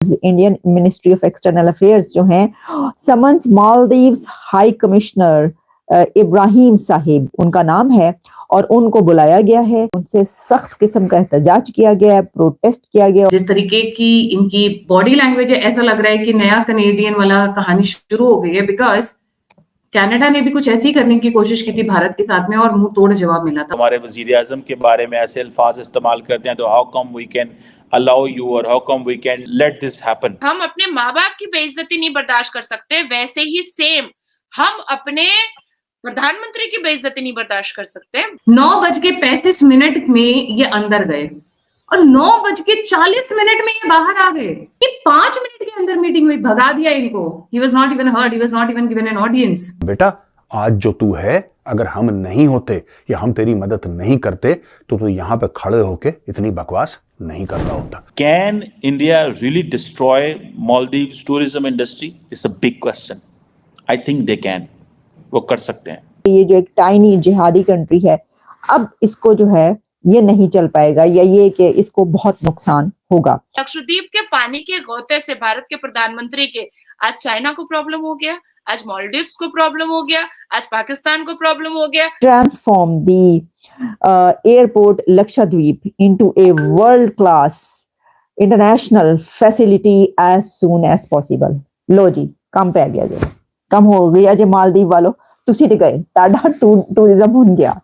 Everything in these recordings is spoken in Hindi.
Indian ministry of external affairs जो हैं summons Maldives high commissioner Ibrahim Sahib उनका नाम है और उनको बुलाया गया है, उनसे सख्त किस्म का एहतजाज किया गया है, प्रोटेस्ट किया गया। जिस तरीके की इनकी बॉडी लैंग्वेज है, ऐसा लग रहा है कि नया कनेडियन वाला कहानी शुरू हो गई है, बिकॉज कनाडा ने भी कुछ ऐसी करने की कोशिश की थी भारत के साथ में और मुंह तोड़ जवाब मिला था। हमारे वजीर आजम के बारे में ऐसे अल्फाज इस्तेमाल करते हैं, तो how come we can allow you और how come we can let this happen. हम अपने माँ बाप की बेइज्जती नहीं बर्दाश्त कर सकते, वैसे ही सेम हम अपने प्रधानमंत्री की बेइज्जती नहीं बर्दाश्त कर सकते। 9:35 में ये अंदर गए और 9:40 में ये बाहर आ गए कि 5 मिनट के अंदर मीटिंग हुई, भगा दिया इनको। He was not even heard, he was not even given an audience। बेटा आज जो तू है, अगर हम नहीं होते या हम तेरी मदद नहीं करते तो तू यहाँ पे खड़े होके इतनी बकवास नहीं कर रहा होता। Can India really destroy Maldives tourism industry? It's a big question. I think they can, वो कर सकते हैं। ये जो एक टाइनी जिहादी कंट्री है, अब इसको जो है ये नहीं चल पाएगा या ये कि इसको बहुत नुकसान होगा। लक्षद्वीप के पानी के गोते से भारत के प्रधानमंत्री के आज चाइना को प्रॉब्लम हो गया, आज मालदीव्स को प्रॉब्लम हो गया, आज पाकिस्तान को प्रॉब्लम हो गया। Transform the airport Lakshadweep into a world class international facility as soon as possible. लो जी, कम पै गया जी, कम हो गया जी। मालदीव वालों तुसी ते गए, ताड़ा टूरिज्म हो गया।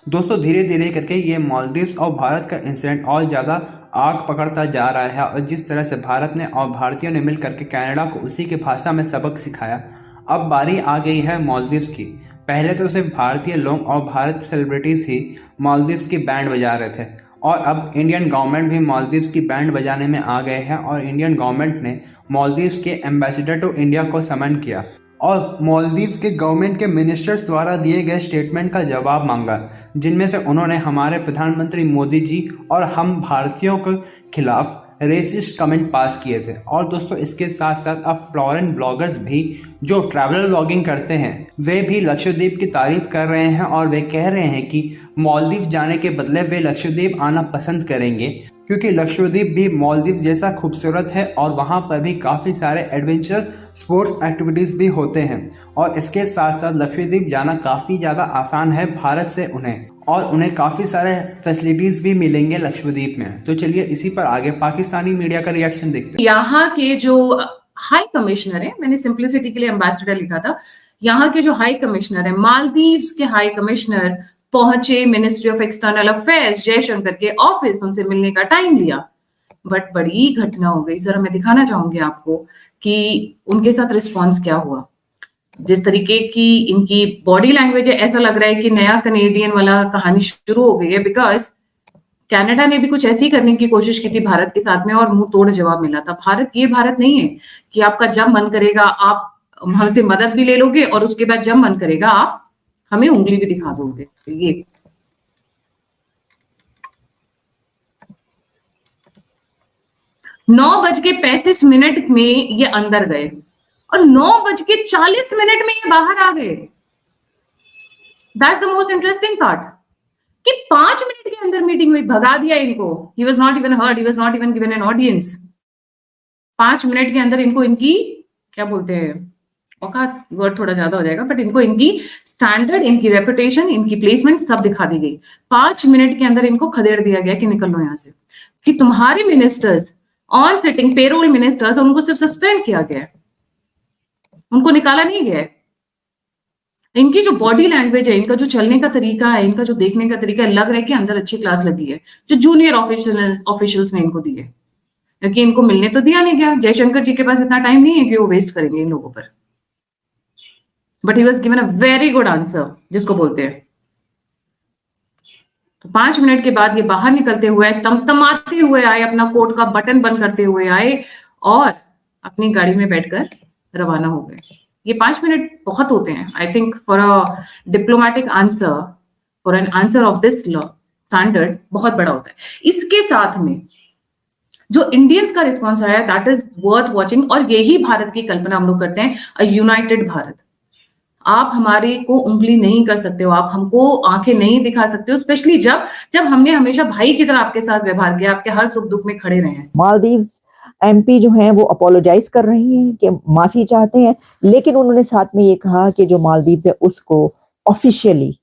दोस्तों धीरे धीरे करके ये मालदीव्स और भारत का इंसिडेंट और ज़्यादा आग पकड़ता जा रहा है और जिस तरह से भारत ने और भारतीयों ने मिल करके कनाडा को उसी की भाषा में सबक सिखाया, अब बारी आ गई है मालदीव्स की। पहले तो सिर्फ भारतीय लोग और भारत सेलिब्रिटीज़ ही मालदीव्स की बैंड बजा रहे थे और अब इंडियन गवर्नमेंट भी मालदीव्स की बैंड बजाने में आ गए हैं और इंडियन गवर्नमेंट ने मालदीव्स के एम्बेसडर टू इंडिया को समन किया और मालदीव्स के गवर्नमेंट के मिनिस्टर्स द्वारा दिए गए स्टेटमेंट का जवाब मांगा, जिनमें से उन्होंने हमारे प्रधानमंत्री मोदी जी और हम भारतीयों के खिलाफ रेसिस्ट कमेंट पास किए थे। और दोस्तों इसके साथ साथ अब फॉरेन ब्लॉगर्स भी जो ट्रैवल ब्लॉगिंग करते हैं वे भी लक्षद्वीप की तारीफ कर रहे हैं और वे कह रहे हैं कि मालदीव जाने के बदले वे लक्षद्वीप आना पसंद करेंगे क्योंकि लक्षद्वीप भी मालदीव जैसा खूबसूरत है और वहाँ पर भी काफ़ी सारे एडवेंचर स्पोर्ट्स एक्टिविटीज़ भी होते हैं और इसके साथ साथ लक्षद्वीप जाना काफ़ी ज़्यादा आसान है भारत से उन्हें और उन्हें काफ़ी सारे फैसिलिटीज़ भी मिलेंगे लक्षद्वीप में। तो चलिए इसी पर आगे पाकिस्तानी मीडिया का रिएक्शन देखते हैं। यहाँ के जो हाई कमिश्नर है, मैंने सिंप्लिसिटी के लिए एम्बेसडर लिखा था, यहाँ के जो हाई कमिश्नर है, मालदीव्स के हाई कमिश्नर पहुंचे ministry of external affairs Jaishankar के ऑफिस, उनसे मिलने का टाइम लिया, बट बड़ी घटना हो गई। जरा मैं दिखाना चाहूंगी आपको कि उनके साथ रिस्पॉन्स क्या हुआ। जिस तरीके की इनकी बॉडी लैंग्वेज है, ऐसा लग रहा है कि नया कनेडियन वाला कहानी शुरू हो गई है, बिकॉज कनाडा ने भी कुछ ऐसी करने की कोशिश की थी भारत के साथ में और मुंह तोड़ जवाब मिला था। भारत ये भारत नहीं है कि आपका जब मन करेगा आप हमसे मदद भी ले लोगे और उसके बाद जब मन करेगा आप हमें उंगली भी दिखा दोगे। ये 9:35 में ये अंदर गए और 9:40 में ये बाहर आ गए। That's the most interesting part कि 5 मिनट के अंदर मीटिंग हुई, भगा दिया इनको। He was not even heard, he was not even given an audience। 5 minute के अंदर इनको इनकी क्या बोलते हैं, औकात वर्ड थोड़ा ज्यादा हो जाएगा, बट इनको इनकी स्टैंडर्ड, इनकी रेपुटेशन, इनकी प्लेसमेंट सब दिखा दी गई। 5 मिनट के अंदर इनको खदेड़ दिया गया कि निकल लो यहाँ से, कि तुम्हारे ministers on sitting payroll ministers, उनको सिर्फ सस्पेंड किया गया, उनको निकाला नहीं गया। इनकी जो बॉडी लैंग्वेज है, इनका जो चलने का तरीका है, इनका जो देखने का तरीका है, लग रहा है कि अंदर अच्छी क्लास लगी है जो जूनियर ऑफिशियल्स ने इनको दी है, क्योंकि इनको मिलने तो दिया नहीं गया। जयशंकर जी के पास इतना टाइम नहीं है कि वो वेस्ट करेंगे इन लोगों पर, but he was given a very good answer, जिसको बोलते हैं। तो 5 मिनट के बाद ये बाहर निकलते हुए, तमतमाते हुए आए, अपना कोट का बटन बंद करते हुए आए और अपनी गाड़ी में बैठकर रवाना हो गए। ये 5 मिनट बहुत होते हैं, I think for a diplomatic answer, for an answer of this standard बहुत बड़ा होता है। इसके साथ में जो इंडियंस का रिस्पॉन्स आया, दैट इज वर्थ वॉचिंग। और यही भारत की कल्पना हम लोग करते हैं, अ यूनाइटेड भारत। आप हमारे को उंगली नहीं कर सकते हो, आप हमको आंखें नहीं दिखा सकते हो, स्पेशली जब जब हमने हमेशा भाई की तरह आपके साथ व्यवहार किया, आपके हर सुख दुख में खड़े रहे हैं। मालदीव्स एमपी जो हैं वो अपोलोजाइज कर रही हैं कि माफी चाहते हैं, लेकिन उन्होंने साथ में ये कहा कि जो मालदीव्स है उसको ऑफिशियली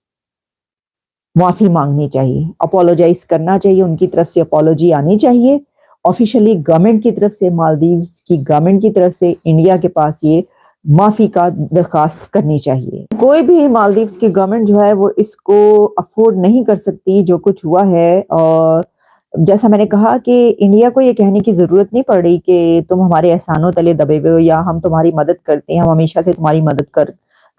माफी मांगनी चाहिए, अपोलोजाइज करना चाहिए, उनकी तरफ से अपोलॉजी आनी चाहिए ऑफिशियली गवर्नमेंट की तरफ से, मालदीव्स की गवर्नमेंट की तरफ से इंडिया के पास ये माफी का दरखास्त करनी चाहिए। कोई भी मालदीव्स की गवर्नमेंट जो है वो इसको अफोर्ड नहीं कर सकती जो कुछ हुआ है। और जैसा मैंने कहा कि इंडिया को ये कहने की जरूरत नहीं पड़ रही कि तुम हमारे एहसानों तले दबे हुए हो या हम तुम्हारी मदद करते हैं, हम हमेशा से तुम्हारी मदद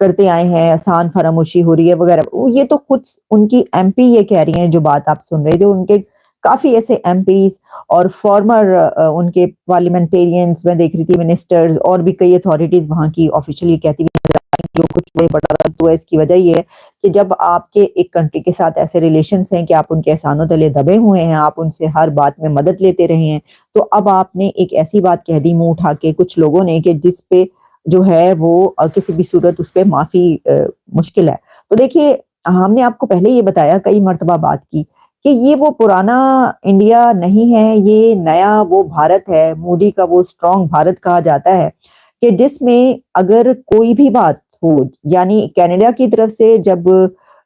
करते आए हैं, एहसान फरामोशी हो रही है वगैरह। ये तो खुद उनकी एमपी ये कह रही हैं, जो बात आप सुन रहे थे उनके काफी ऐसे एमपीज और फॉर्मर उनके पार्लियामेंटेरियंस मैं देख रही थी, मिनिस्टर्स और भी कई अथॉरिटीज वहां की ऑफिशियली कहती हुई नजर आई। जो कुछ हुए बड़ा गलत हुआ, इसकी वजह ये है कि जब आपके एक कंट्री के साथ ऐसे रिलेशंस हैं कि आप उनके एहसानों तले दबे हुए हैं, आप उनसे हर बात में मदद लेते रहे हैं, तो अब आपने एक ऐसी बात कह दी मुंह उठा के कुछ लोगों ने कि जिस पे जो है वो किसी भी सूरत उस पर माफी मुश्किल है। तो देखिए, हमने आपको पहले ये बताया कई मर्तबा बात की कि ये वो पुराना इंडिया नहीं है, ये नया वो भारत है, मोदी का वो स्ट्रॉन्ग भारत कहा जाता है कि जिसमें अगर कोई भी बात हो, यानी कनाडा की तरफ से जब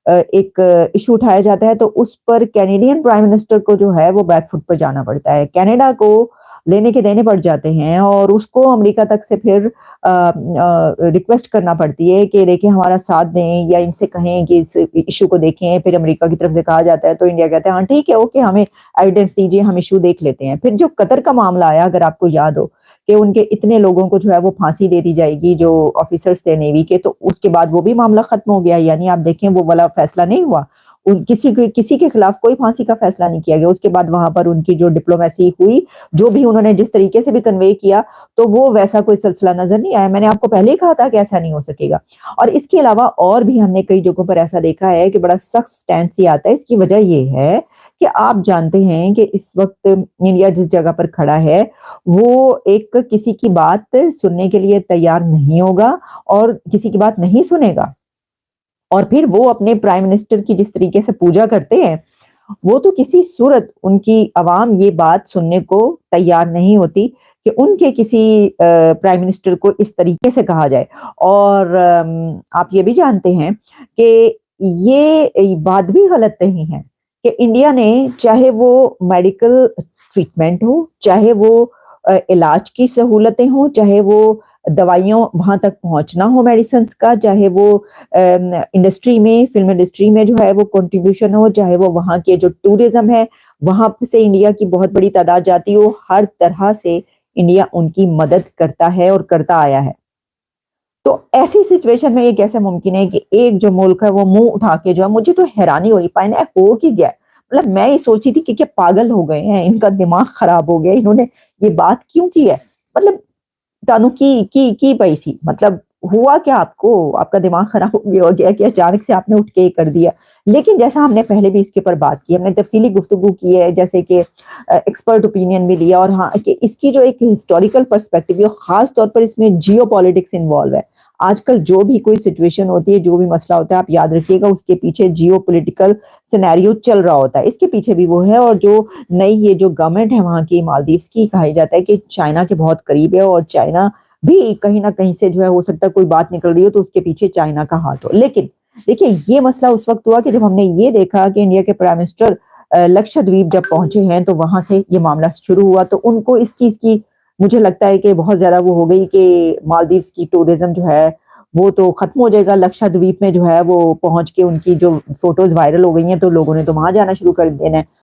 एक इशू उठाया जाता है तो उस पर कैनेडियन प्राइम मिनिस्टर को जो है वो बैकफुट पर जाना पड़ता है, कनाडा को लेने के देने पड़ जाते हैं और उसको अमेरिका तक से फिर रिक्वेस्ट करना पड़ती है कि देखिए हमारा साथ दें या इनसे कहें कि इस इशू को देखें। फिर अमेरिका की तरफ से कहा जाता है तो इंडिया कहता है हाँ ठीक है, ओके, हमें एविडेंस दीजिए, हम इशू देख लेते हैं। फिर जो कतर का मामला आया, अगर आपको याद हो कि उनके इतने लोगों को जो है वो फांसी दे दी जाएगी जो ऑफिसर्स थे नेवी के, तो उसके बाद वो भी मामला खत्म हो गया, यानी आप देखें वो वाला फैसला नहीं हुआ, किसी के खिलाफ कोई फांसी का फैसला नहीं किया गया। उसके बाद वहां पर उनकी जो डिप्लोमेसी हुई, जो भी उन्होंने जिस तरीके से भी कन्वे किया, तो वो वैसा कोई सिलसिला नजर नहीं आया। मैंने आपको पहले ही कहा था कि ऐसा नहीं हो सकेगा। और इसके अलावा और भी हमने कई जगहों पर ऐसा देखा है कि बड़ा सख्त स्टैंड ही आता है। इसकी वजह ये है कि आप जानते हैं कि इस वक्त इंडिया जिस जगह पर खड़ा है वो एक किसी की बात सुनने के लिए तैयार नहीं होगा और किसी की बात नहीं सुनेगा। और फिर वो अपने प्राइम मिनिस्टर की जिस तरीके से पूजा करते हैं, वो तो किसी सूरत उनकी आवाम ये बात सुनने को तैयार नहीं होती कि उनके किसी प्राइम मिनिस्टर को इस तरीके से कहा जाए। और आप ये भी जानते हैं कि ये बात भी गलत नहीं है कि इंडिया ने, चाहे वो मेडिकल ट्रीटमेंट हो, चाहे वो इलाज की सहूलतें हो, चाहे वो दवाइयों वहां तक पहुंचना हो मेडिसिन का, चाहे वो इंडस्ट्री में, फिल्म इंडस्ट्री में जो है वो कंट्रीब्यूशन हो, चाहे वो वहां के जो टूरिज्म है वहां से इंडिया की बहुत बड़ी तादाद जाती हो, हर तरह से इंडिया उनकी मदद करता है और करता आया है। तो ऐसी सिचुएशन में ये कैसे मुमकिन है कि एक जो मुल्क है वो मुंह उठा के जो है, मुझे तो हैरानी हो रही पाए हो कि गया। मतलब मैं ये सोची थी कि क्या पागल हो गए हैं, इनका दिमाग खराब हो गया, इन्होंने ये बात क्यों की है, मतलब तानु की पैसी, मतलब हुआ क्या, आपका दिमाग खराब हो गया कि अचानक से आपने उठ के ये कर दिया। लेकिन जैसा हमने पहले भी इसके ऊपर बात की, हमने तफसीली गुफ्तगू की है, जैसे कि एक्सपर्ट ओपिनियन भी लिया, और हाँ कि इसकी जो एक हिस्टोरिकल पर्सपेक्टिव है, खास तौर पर इसमें जियो पॉलिटिक्स इन्वॉल्व है। आजकल जो भी कोई सिचुएशन होती है, जो भी मसला होता है, आप याद रखिएगा उसके पीछे जियो पोलिटिकल सिनेरियो चल रहा होता है, इसके पीछे भी वो है। और जो नई ये जो गवर्नमेंट है वहां की मालदीव्स की, कहा जाता है कि चाइना के बहुत करीब है और चाइना भी कहीं ना कहीं से जो है, हो सकता है कोई बात निकल रही हो तो उसके पीछे चाइना का हाथ हो। लेकिन देखिए ये मसला उस वक्त हुआ कि जब हमने ये देखा कि इंडिया के प्राइम मिनिस्टर लक्षद्वीप जब पहुंचे हैं, तो वहां से ये मामला शुरू हुआ। तो उनको इस चीज की मुझे लगता है कि बहुत ज्यादा वो हो गई कि मालदीव्स की टूरिज्म जो है वो तो खत्म हो जाएगा। लक्षद्वीप में जो है वो पहुंच के उनकी जो फोटोज वायरल हो गई हैं, तो लोगों ने तो वहां जाना शुरू कर देना है।